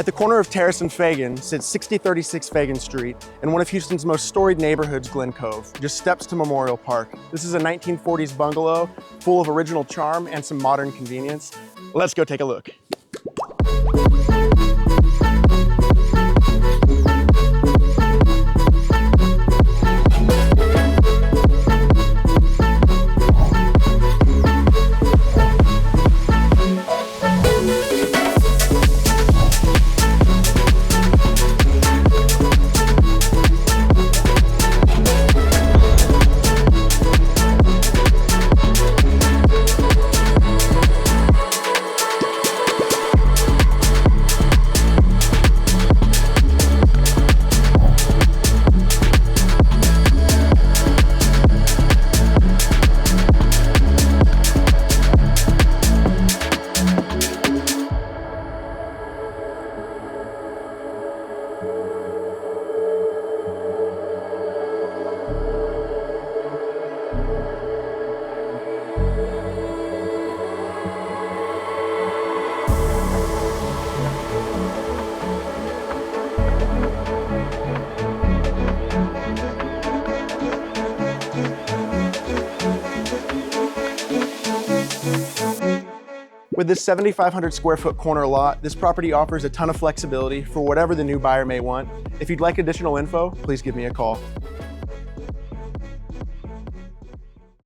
At the corner of Terrace and Feagan sits 6036 Feagan Street in one of Houston's most storied neighborhoods, Glen Cove, just steps to Memorial Park. This is a 1940s bungalow full of original charm and some modern convenience. Let's go take a look. With this 7,500 square foot corner lot, this property offers a ton of flexibility for whatever the new buyer may want. If you'd like additional info, please give me a call.